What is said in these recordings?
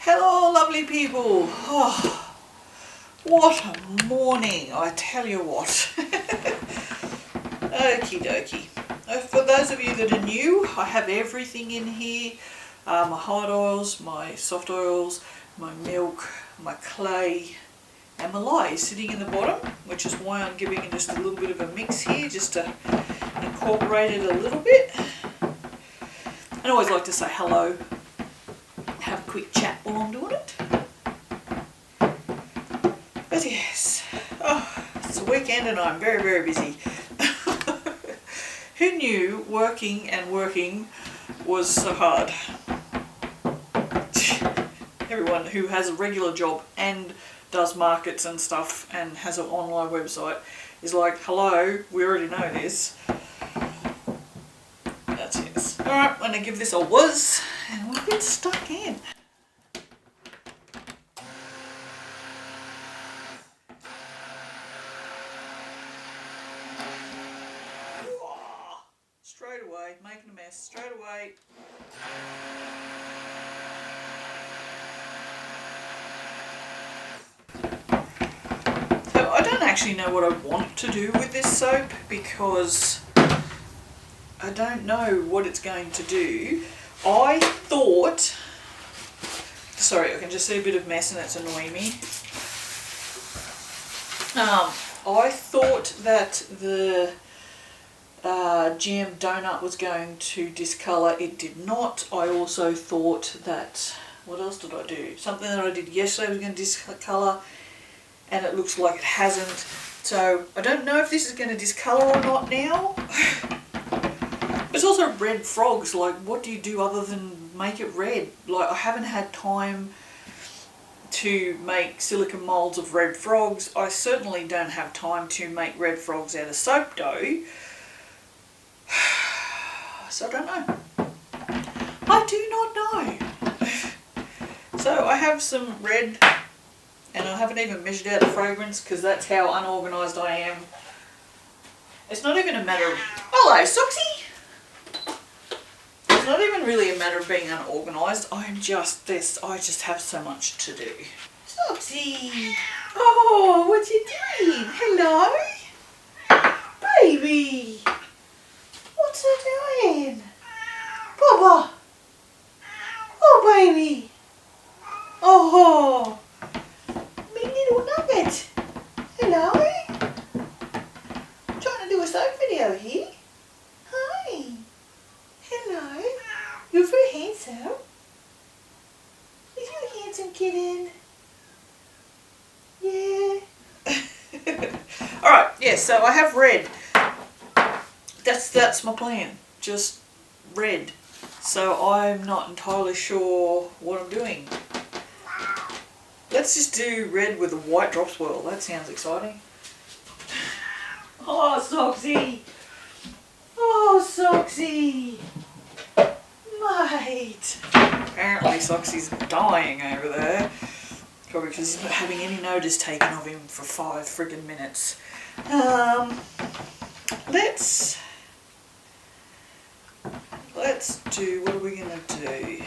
Hello lovely people. Oh, what a morning, I tell you what. Okie dokie. For those of you that are new, I have everything in here. My hard oils, my soft oils, my milk, my clay and my lye is sitting in the bottom, which is why I'm giving it just a little bit of a mix here just to incorporate it a little bit. I always like to say hello, have a quick chat while I'm doing it. But yes, it's a weekend and I'm very, very busy. Who knew working was so hard? Everyone who has a regular job and does markets and stuff and has an online website is like, hello, we already know this. That's it. Alright, I'm going to give this a whiz and we'll get stuck in. Straight away, making a mess, straight away. So I don't actually know what I want to do with this soap because I don't know what it's going to do. I thought, sorry, I can just see a bit of mess and it's annoying me. I thought that the jam donut was going to discolour. It did not. I also thought that, what else did I do? Something that I did yesterday was going to discolour and it looks like it hasn't. So I don't know if this is going to discolour or not now. There's also red frogs. Like, what do you do other than make it red? Like, I haven't had time to make silicone moulds of red frogs. I certainly don't have time to make red frogs out of soap dough. So I don't know. I do not know. So I have some red and I haven't even measured out the fragrance because that's how unorganised I am. It's not even a matter of... Hello, Soxy! It's not even really a matter of being unorganised. I just have so much to do. Soxy! Oh, what you doing? Hello? Baby! What's it doing? Papa! Oh, baby! Oh! Me little nugget! Hello? Trying to do a soap video here. Hi! Hello? You're very handsome. Is you a handsome kitten? Yeah. Alright, yes, so I have red. That's my plan. Just red. So I'm not entirely sure what I'm doing. Let's just do red with a white drop swirl. That sounds exciting. Oh, Soxy! Oh, Soxy! Mate! Apparently Soxy's dying over there. Probably because he's not having any notice taken of him for 5 friggin' minutes. Let's do, what are we going to do?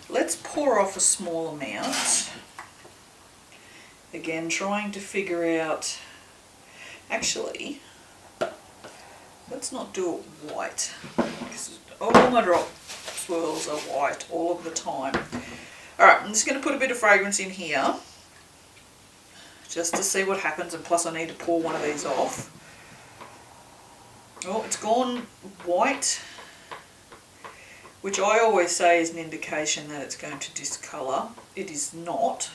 Let's pour off a small amount. Again, trying to figure out, actually, let's not do it white. Because all my drop swirls are white all of the time. Alright, I'm just going to put a bit of fragrance in here. Just to see what happens, and plus I need to pour one of these off. Oh, it's gone white, which I always say is an indication that it's going to discolour. It is not,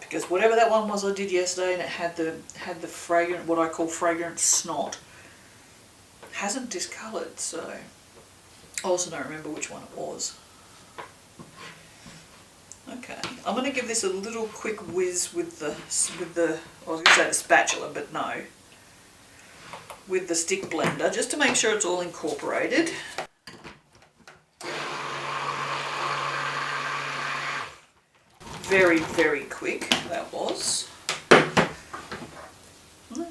because whatever that one was I did yesterday, and it had the fragrant, what I call fragrant snot, hasn't discoloured. So I also don't remember which one it was. Okay, I'm going to give this a little quick whiz with the I was going to say the spatula, but no, with the stick blender, just to make sure it's all incorporated. Very, very quick that was.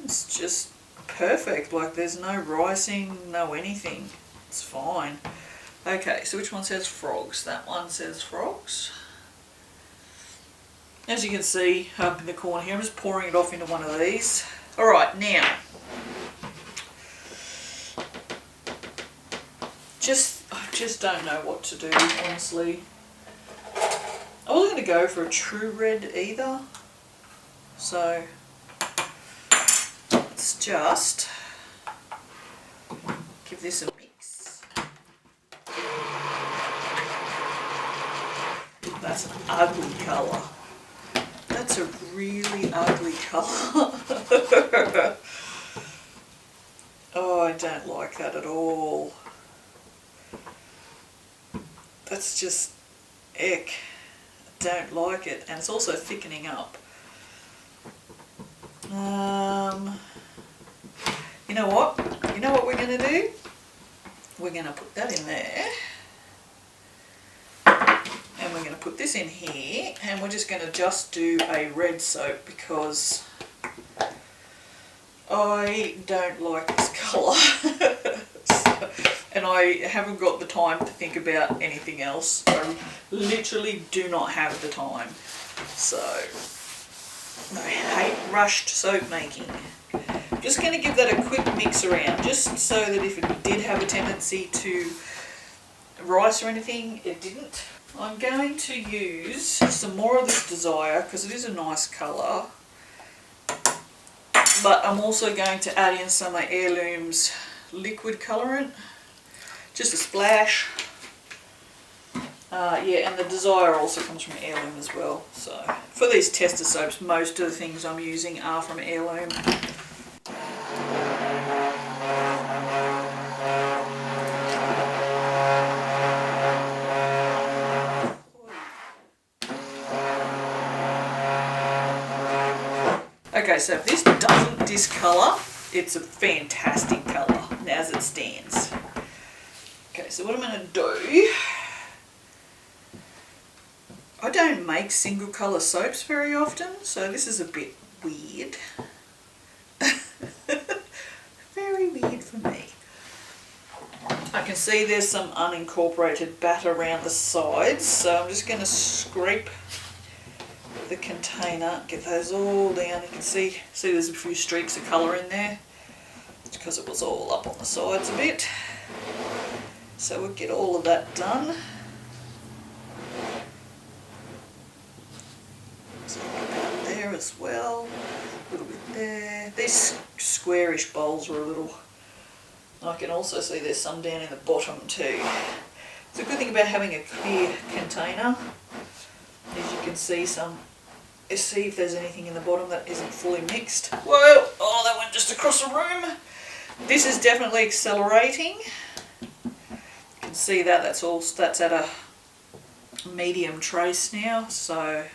It's just perfect, like there's no rising, no anything. It's fine. Okay, so which one says frogs? That one says frogs. As you can see up in the corner here, I'm just pouring it off into one of these. Alright, now, I just don't know what to do, honestly. I wasn't going to go for a true red either, so let's just give this a mix. That's an ugly colour. That's a really ugly colour. Oh, I don't like that at all. That's just ick. I don't like it, and it's also thickening up. You know what? You know what we're going to do? We're going to put that in there. And we're going to put this in here, and we're just going to do a red soap because I don't like this colour. And I haven't got the time to think about anything else. I literally do not have the time. So, I hate rushed soap making. I'm just going to give that a quick mix around, just so that if it did have a tendency to rise or anything, it didn't. I'm going to use some more of this Desire because it is a nice colour. But I'm also going to add in some of Heirloom's liquid colourant. Just a splash. Yeah, and the Desire also comes from Heirloom as well. So for these tester soaps, most of the things I'm using are from Heirloom. Okay, so if this doesn't discolour, it's a fantastic colour as it stands. Okay, so what I'm going to do, I don't make single colour soaps very often, so this is a bit weird. Very weird for me. I can see there's some unincorporated batter around the sides, so I'm just going to scrape the container, get those all down. You can see there's a few streaks of colour in there. It's because it was all up on the sides a bit. So we'll get all of that done. So about there as well, a little bit there. These squarish bowls are a little, I can also see there's some down in the bottom too. It's a good thing about having a clear container, is you can see if there's anything in the bottom that isn't fully mixed. Whoa, oh, that went just across the room. This is definitely accelerating. You can see that's at a medium trace now, so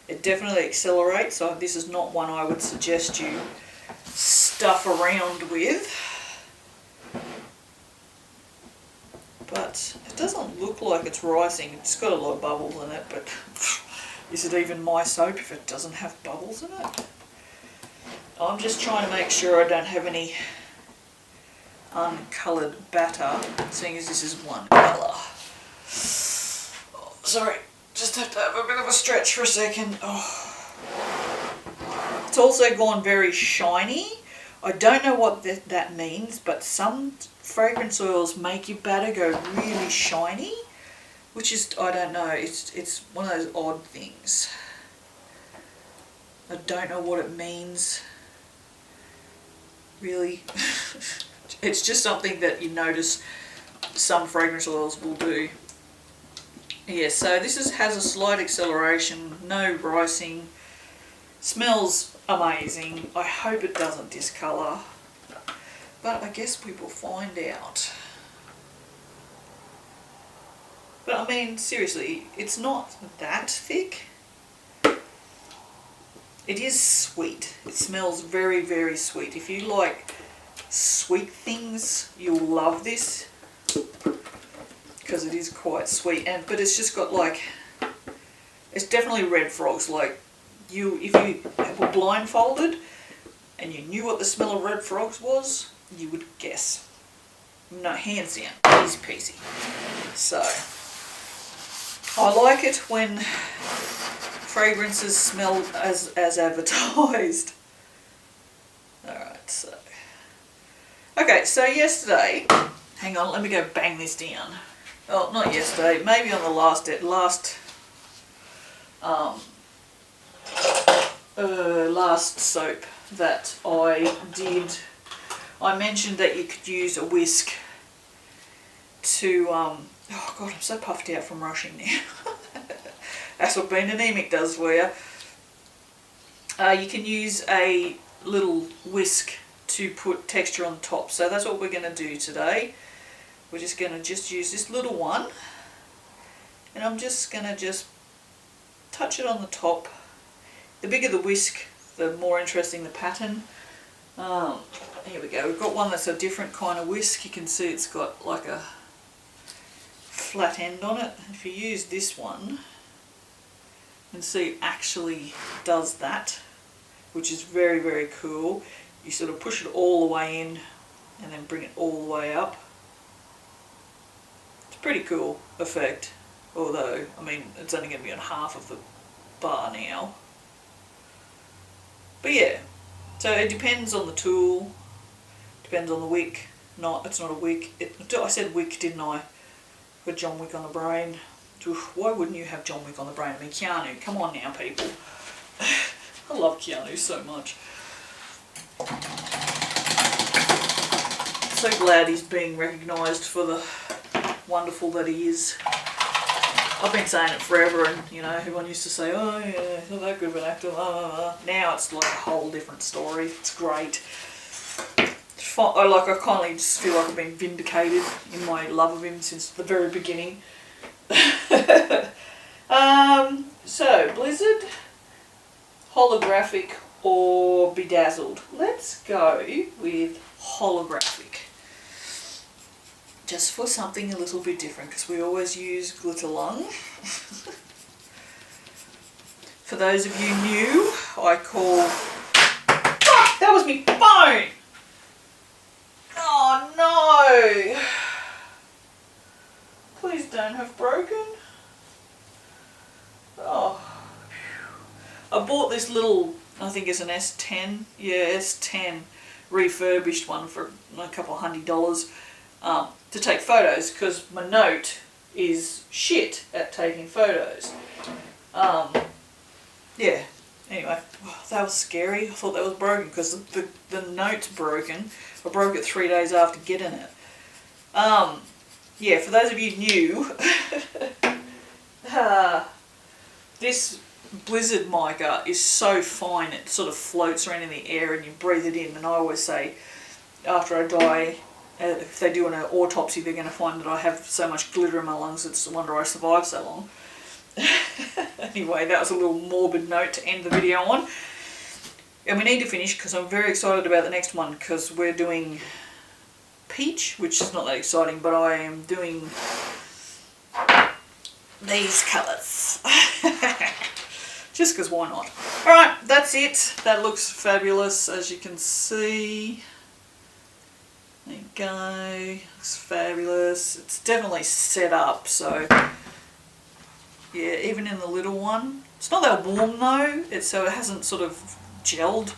it definitely accelerates. So this is not one I would suggest you stuff around with. But it doesn't look like it's rising. It's got a lot of bubbles in it, but is it even my soap if it doesn't have bubbles in it? I'm just trying to make sure I don't have any uncoloured batter, seeing as this is one colour. Oh, sorry, just have to have a bit of a stretch for a second. Oh. It's also gone very shiny. I don't know what that means, but some fragrance oils make your batter go really shiny, which is, I don't know, it's one of those odd things. I don't know what it means, really. It's just something that you notice some fragrance oils will do. Yeah, so this has a slight acceleration, no rising, smells amazing. I hope it doesn't discolour, but I guess we will find out. But I mean, seriously, it's not that thick. It is sweet. It smells very, very sweet. If you like sweet things, you'll love this, because it is quite sweet. But it's just got like, it's definitely red frogs. Like if you were blindfolded and you knew what the smell of red frogs was, you would guess. No, hands down, easy peasy. So, I like it when fragrances smell as advertised. Alright, so. Okay, so yesterday, hang on, let me go bang this down. Oh, not yesterday, maybe on the last soap that I did, I mentioned that you could use a whisk to, oh god, I'm so puffed out from rushing now. That's what being anemic does for you. You can use a little whisk to put texture on the top. So that's what we're going to do today. We're just going to use this little one. And I'm just going to touch it on the top. The bigger the whisk, the more interesting the pattern. Here we go. We've got one that's a different kind of whisk. You can see it's got like a flat end on it. If you use this one, you can see it actually does that, which is very, very cool. You sort of push it all the way in and then bring it all the way up. It's a pretty cool effect, although, I mean, it's only going to be on half of the bar now. But yeah, so it depends on the tool, depends on the wick. It's not a wick. I said wick, didn't I? Got John Wick on the brain. Why wouldn't you have John Wick on the brain? I mean, Keanu, come on now, people. I love Keanu so much. So glad he's being recognised for the wonderful that he is. I've been saying it forever, and you know, everyone used to say, oh yeah, he's not that good of an actor, Now it's like a whole different story. It's great. I kind of just feel like I've been vindicated in my love of him since the very beginning. So, Blizzard, holographic or bedazzled? Let's go with holographic. Just for something a little bit different, because we always use glitter lung. For those of you new, I call... Fuck! That was me phone! Oh no! Please don't have broken. Oh. I bought this little, I think it's an S10. Yeah, S10 refurbished one for a couple $100 to take photos, because my Note is shit at taking photos. Yeah. Anyway, that was scary. I thought that was broken because the Note's broken. I broke it 3 days after getting it. Yeah, for those of you new, this Blizzard mica is so fine it sort of floats around in the air and you breathe it in. And I always say, after I die, if they do an autopsy, they're going to find that I have so much glitter in my lungs. It's a wonder I survived so long. Anyway, that was a little morbid note to end the video on. And we need to finish because I'm very excited about the next one, because we're doing peach, which is not that exciting, but I am doing these colours. Just because why not? Alright, that's it. That looks fabulous, as you can see. There you go. Looks fabulous. It's definitely set up, so yeah, even in the little one. It's not that warm though, so it hasn't sort of gelled.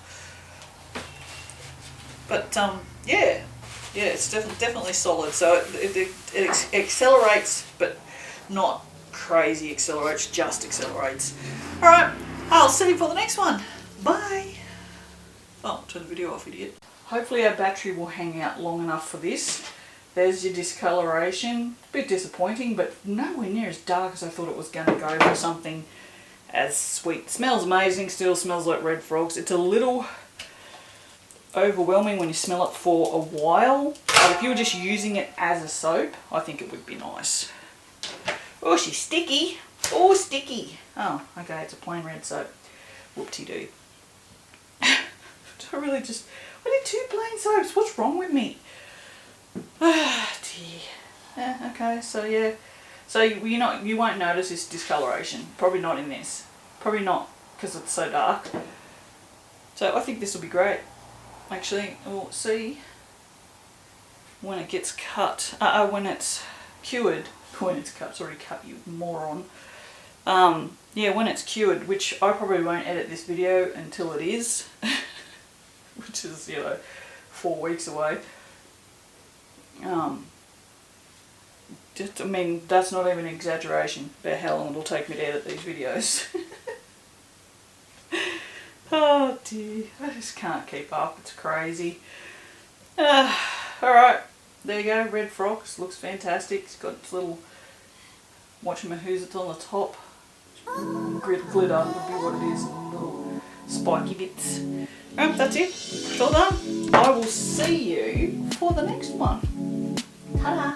But yeah, it's definitely solid. So it accelerates, but not crazy accelerates, just accelerates. Alright, I'll see you for the next one. Bye. Oh, turn the video off, idiot. Hopefully our battery will hang out long enough for this. There's your discoloration. A bit disappointing, but nowhere near as dark as I thought it was going to go for something as sweet. Smells amazing, still smells like red frogs. It's a little overwhelming when you smell it for a while, but if you were just using it as a soap, I think it would be nice. Oh, she's sticky. Oh, sticky. Oh, okay, it's a plain red soap. Whoop-de-doo. I did 2 plain soaps. What's wrong with me? Ah, dear. Yeah, okay, so yeah. So you won't notice this discoloration. Probably not in this. Probably not because it's so dark. So I think this will be great. Actually, we'll see. when it gets cut, when it's cured, when it's cut, sorry, cut, you moron. Yeah, when it's cured, which I probably won't edit this video until it is, which is, you know, 4 weeks away. Just, I mean, that's not even an exaggeration about how long it'll take me to edit these videos. Oh dear, I just can't keep up, it's crazy. Alright, there you go, red frogs, looks fantastic. It's got its little whatchamahoozits on the top. Glitter would be what it is, little spiky bits. That's it, it's all done. I will see you for the next one. Ta-da!